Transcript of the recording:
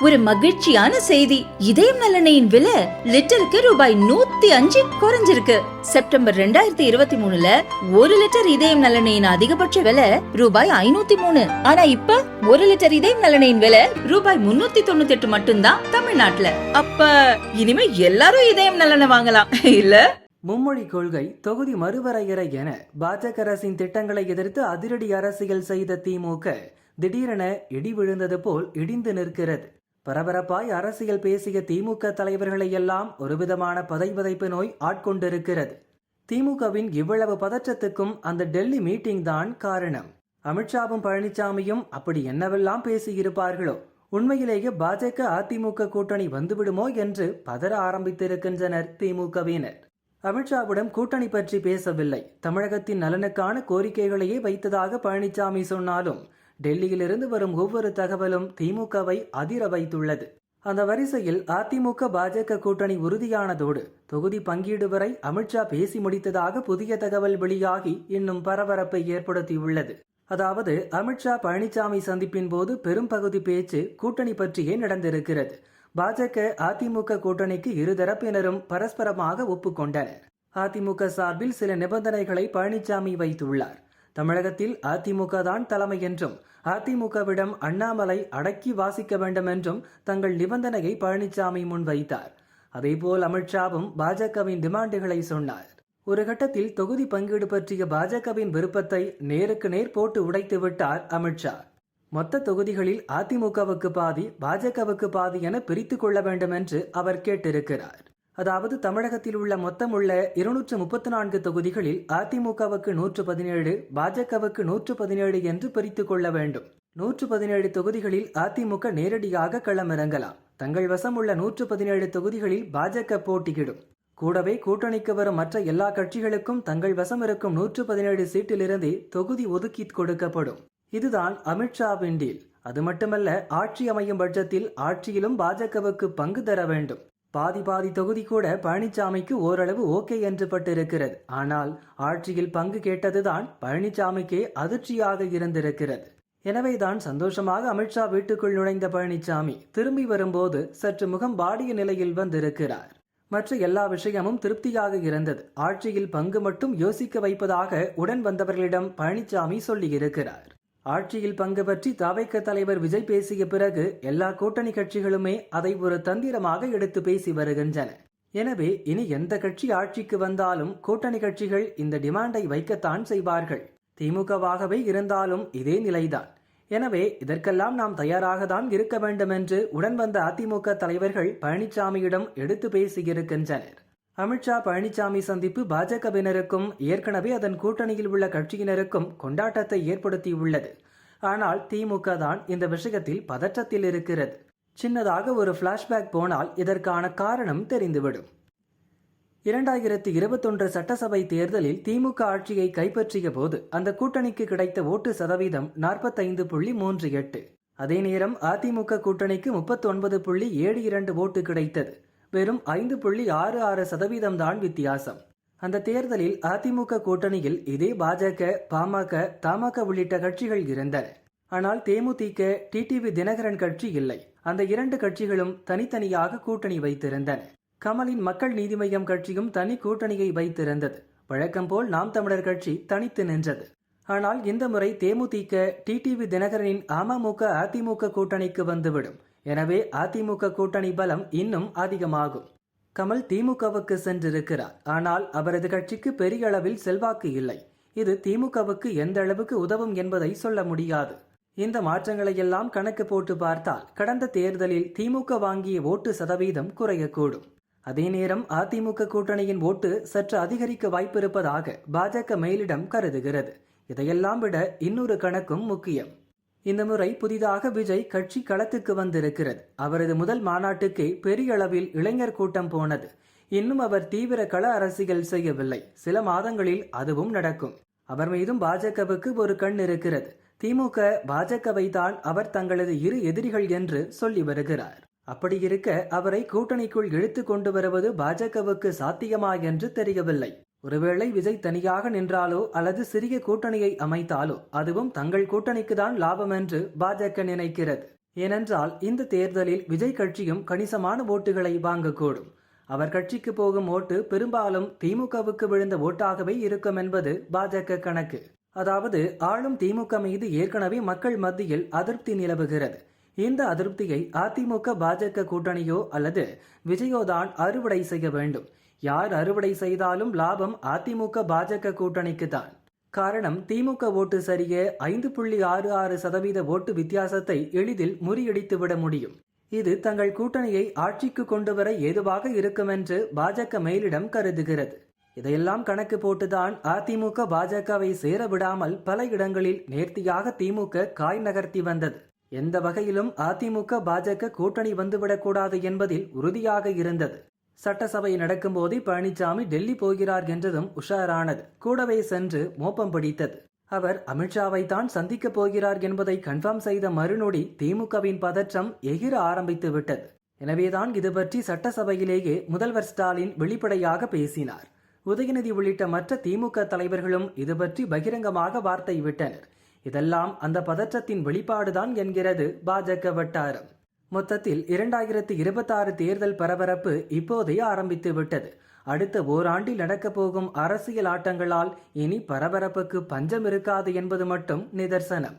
ஒரு மகிழ்ச்சியான செய்தி. இதயம் நல்லெண்ணெயின் விலை லிட்டருக்கு ரூபாய் 105 குறைஞ்சிருக்கு. செப்டம்பர் 2023ல 1 லிட்டர் இதயம் நல்லெண்ணெயின் அதிகபட்ச விலை ரூபாய் 503. ஆனா இப்ப 1 லிட்டர் இதயம் நல்லெண்ணெயின் விலை ரூபாய் 398 மட்டும்தான் தமிழ்நாட்டுல. அப்ப இனிமே எல்லாரும் இதயம் நல்லெண்ணெய் வாங்கலாம் இல்ல? மும்மொழி கொள்கை, தொகுதி மறுவரையறை என பாஜக அரசின் திட்டங்களை எதிர்த்து அதிரடி அரசியல் செய்த திமுக திடீரென இடி விழுந்தது போல் இடிந்து நிற்கிறது. பரபரப்பாய் அரசியல் பேசிய திமுக தலைவர்களை எல்லாம் ஒருவிதமான பதைபதைப்பு நோய் ஆட்கொண்டிருக்கிறது. திமுகவின் இவ்வளவு பதற்றத்துக்கும் அந்த டெல்லி மீட்டிங் தான் காரணம். அமித்ஷாவும் பழனிசாமியும் அப்படி என்னவெல்லாம் பேசியிருப்பார்களோ. உண்மையிலேயே பாஜக அதிமுக கூட்டணி வந்துவிடுமோ என்று பதற ஆரம்பித்திருக்கின்றனர் திமுகவினர். அமித்ஷாவிடம் கூட்டணி பற்றி பேசவில்லை, தமிழகத்தின் நலனுக்கான கோரிக்கைகளையே வைத்ததாக பழனிசாமி சொன்னாலும் டெல்லியிலிருந்து வரும் ஒவ்வொரு தகவலும் திமுகவை அதிர வைத்துள்ளது. அந்த வரிசையில் அதிமுக பாஜக கூட்டணி உறுதியானதோடு தொகுதி பங்கீடு வரை அமித்ஷா பேசி முடித்ததாக புதிய தகவல் வெளியாகி இன்னும் பரபரப்பை ஏற்படுத்தியுள்ளது. அதாவது அமித்ஷா பழனிசாமி சந்திப்பின் போது பெரும் பகுதி பேச்சு கூட்டணி பற்றியே நடந்திருக்கிறது. பாஜக அதிமுக கூட்டணிக்கு இருதரப்பினரும் பரஸ்பரமாக ஒப்புக்கொண்டனர். அதிமுக சார்பில் சில நிபந்தனைகளை பழனிசாமி வைத்துள்ளார். தமிழகத்தில் அதிமுக தான் தலைமை என்றும் அதிமுகவிடம் அண்ணாமலை அடக்கி வாசிக்க வேண்டும் என்றும் தங்கள் நிபந்தனையை பழனிசாமி முன்வைத்தார். அதேபோல் அமித்ஷாவும் பாஜகவின் டிமாண்டுகளை சொன்னார். ஒரு கட்டத்தில் தொகுதி பங்கீடு பற்றிய பாஜகவின் விருப்பத்தை நேருக்கு நேர் போட்டு உடைத்து விட்டார் அமித்ஷா. மொத்த தொகுதிகளில் அதிமுகவுக்கு பாதி, பாஜகவுக்கு பாதி என பிரித்து கொள்ள வேண்டும் என்று அவர் கேட்டிருக்கிறார். அதாவது தமிழகத்தில் உள்ள மொத்தமுள்ள 234 தொகுதிகளில் அதிமுகவுக்கு 117, பாஜகவுக்கு 117 என்று பிரித்து கொள்ள வேண்டும். 117 தொகுதிகளில் அதிமுக நேரடியாக களமிறங்கலாம். தங்கள் வசம் உள்ள 117 தொகுதிகளில் பாஜக போட்டியிடும். கூடவே கூட்டணிக்கு வரும் மற்ற எல்லா கட்சிகளுக்கும் தங்கள் வசம் இருக்கும் 117 சீட்டிலிருந்து தொகுதி ஒதுக்கி கொடுக்கப்படும். இதுதான் அமித்ஷாவின் டீல். அது மட்டுமல்ல, ஆட்சி அமையும் பட்சத்தில் ஆட்சியிலும் பாஜகவுக்கு பங்கு தர வேண்டும். பாதி தொகுதி கூட பழனிசாமிக்கு ஓரளவு ஓகே என்று பட்டிருக்கிறது. ஆனால் ஆட்சியில் பங்கு கேட்டதுதான் பழனிசாமிக்கே அதிர்ச்சியாக இருந்திருக்கிறது. எனவேதான் சந்தோஷமாக அமித்ஷா வீட்டுக்குள் நுழைந்த பழனிசாமி திரும்பி வரும்போது சற்று முகம் வாடிய நிலையில் வந்திருக்கிறார். மற்ற எல்லா விஷயமும் திருப்தியாக இருந்தது. ஆட்சியில் பங்கு மட்டும் யோசிக்க வைப்பதாக உடன் வந்தவர்களிடம் பழனிசாமி சொல்லியிருக்கிறார். ஆட்சியில் பங்கு பற்றி தவைக்க தலைவர் விஜய் பேசிய பிறகு எல்லா கூட்டணி கட்சிகளுமே அதை ஒரு தந்திரமாக எடுத்து பேசி வருகின்றன. எனவே இனி எந்த கட்சி ஆட்சிக்கு வந்தாலும் கூட்டணி கட்சிகள் இந்த டிமாண்டை வைக்கத்தான் செய்வார்கள். திமுகவாகவே இருந்தாலும் இதே நிலைதான். எனவே இதற்கெல்லாம் நாம் தயாராக தான் இருக்க வேண்டும் என்று உடன் வந்த அதிமுக தலைவர்கள் பழனிசாமியிடம் எடுத்து பேசியிருக்கின்றனர். அமித்ஷா பழனிசாமி சந்திப்பு பாஜகவினருக்கும் ஏற்கனவே அதன் கூட்டணியில் உள்ள கட்சியினருக்கும் கொண்டாட்டத்தை ஏற்படுத்தியுள்ளது. ஆனால் திமுக தான் இந்த விஷயத்தில் பதற்றத்தில் இருக்கிறது. சின்னதாக ஒரு பிளாஷ்பேக் போனால் இதற்கான காரணம் தெரிந்துவிடும். 2021 சட்டசபை தேர்தலில் திமுக ஆட்சியை கைப்பற்றிய போது அந்த கூட்டணிக்கு கிடைத்த ஓட்டு சதவீதம் 45.38. அதே நேரம் அதிமுக கூட்டணிக்கு 39.72 ஓட்டு கிடைத்தது. வெறும் 5.66% தான் வித்தியாசம். அந்த தேர்தலில் அதிமுக கூட்டணியில் இதே பாஜக, பாமக, தமாக உள்ளிட்ட கட்சிகள் இருந்தன. ஆனால் தேமுதிக, டிடிவி தினகரன் கட்சி இல்லை. அந்த 2 கட்சிகளும் தனித்தனியாக கூட்டணி வைத்திருந்தன. கமலின் மக்கள் நீதி மய்யம் கட்சியும் தனி கூட்டணியை வைத்திருந்தது. வழக்கம் போல் நாம் தமிழர் கட்சி தனித்து நின்றது. ஆனால் இந்த முறை தேமுதிக, டிடிவி தினகரனின் அமமுக, அதிமுக கூட்டணிக்கு வந்துவிடும். எனவே அதிமுக கூட்டணி பலம் இன்னும் அதிகமாகும். கமல் திமுகவுக்கு சென்றிருக்கிறார். ஆனால் அவரது கட்சிக்கு பெரிய அளவில் செல்வாக்கு இல்லை. இது திமுகவுக்கு எந்த அளவுக்கு உதவும் என்பதை சொல்ல முடியாது. இந்த மாற்றங்களை எல்லாம் கணக்கு போட்டு பார்த்தால் கடந்த தேர்தலில் திமுக வாங்கிய ஓட்டு சதவீதம் குறையக்கூடும். அதே நேரம் அதிமுக கூட்டணியின் ஓட்டு சற்று அதிகரிக்க வாய்ப்பிருப்பதாக பாஜக மேலிடம் கருதுகிறது. இதையெல்லாம் விட இன்னொரு கணக்கும் முக்கியம். இந்த முறை புதிதாக விஜய் கட்சி களத்துக்கு வந்திருக்கிறது. அவரது முதல் மாநாட்டுக்கே பெரிய அளவில் இளைஞர் கூட்டம் போனது. இன்னும் அவர் தீவிர கள அரசியல் செய்யவில்லை. சில மாதங்களில் அதுவும் நடக்கும். அவர் மீதும் பாஜகவுக்கு ஒரு கண் இருக்கிறது. திமுக பாஜகவை தான் அவர் தங்களது இரு எதிரிகள் என்று சொல்லி வருகிறார். அப்படி இருக்க அவரை கூட்டணிக்குள் இழுத்து கொண்டு வருவது பாஜகவுக்கு சாத்தியமா என்று தெரியவில்லை. ஒருவேளை விஜய் தனியாக நின்றாலோ அல்லது சிறிய கூட்டணியை அமைத்தாலோ அதுவும் தங்கள் கூட்டணிக்கு தான் லாபம் என்று பாஜக நினைக்கிறது. ஏனென்றால் இந்த தேர்தலில் விஜய் கட்சியும் கணிசமான ஓட்டுகளை வாங்கக்கூடும். அவர் கட்சிக்கு போகும் ஓட்டு பெரும்பாலும் திமுகவுக்கு விழுந்த ஓட்டாகவே இருக்கும் என்பது பாஜக கணக்கு. அதாவது ஆளும் திமுக மீது ஏற்கனவே மக்கள் மத்தியில் அதிருப்தி நிலவுகிறது. இந்த அதிருப்தியை அதிமுக பாஜக கூட்டணியோ அல்லது விஜயோதான் அறுவடை செய்ய வேண்டும். யார் அறுவடை செய்தாலும் லாபம் அதிமுக பாஜக கூட்டணிக்கு தான். காரணம், திமுக ஓட்டு சரிய 5.66% ஓட்டு வித்தியாசத்தை எளிதில் முறியடித்துவிட முடியும். இது தங்கள் கூட்டணியை ஆட்சிக்கு கொண்டு வர ஏதுவாக இருக்கும் என்று பாஜக மேலிடம் கருதுகிறது. இதையெல்லாம் கணக்கு போட்டுதான் அதிமுக பாஜகவை சேர விடாமல் பல இடங்களில் நேர்த்தியாக திமுக காய் நகர்த்தி வந்தது. எந்த வகையிலும் அதிமுக பாஜக கூட்டணி வந்துவிடக்கூடாது என்பதில் உறுதியாக இருந்தது. சட்டசபை நடக்கும் போதே பழனிசாமி டெல்லி போகிறார் என்றதும் உஷாரானது. கூடவே சென்று மோப்பம் பிடித்தது. அவர் அமித்ஷாவை தான் சந்திக்க போகிறார் என்பதை கன்ஃபார்ம் செய்த மறுநொடி திமுகவின் பதற்றம் எகிர ஆரம்பித்து விட்டது. எனவேதான் இது பற்றி சட்டசபையிலேயே முதல்வர் ஸ்டாலின் வெளிப்படையாக பேசினார். உதயநிதி உள்ளிட்ட மற்ற திமுக தலைவர்களும் இது பற்றி பகிரங்கமாக வார்த்தை விட்டனர். இதெல்லாம் அந்த பதற்றத்தின் வெளிப்பாடுதான் என்கிறது பாஜக வட்டாரம். மொத்தத்தில் 2026 தேர்தல் பரபரப்பு இப்போதே ஆரம்பித்து விட்டது. அடுத்த ஓராண்டில் நடக்கப் போகும் அரசியல் ஆட்டங்களால் இனி பரபரப்புக்கு பஞ்சம் இருக்காது என்பது மட்டும் நிதர்சனம்.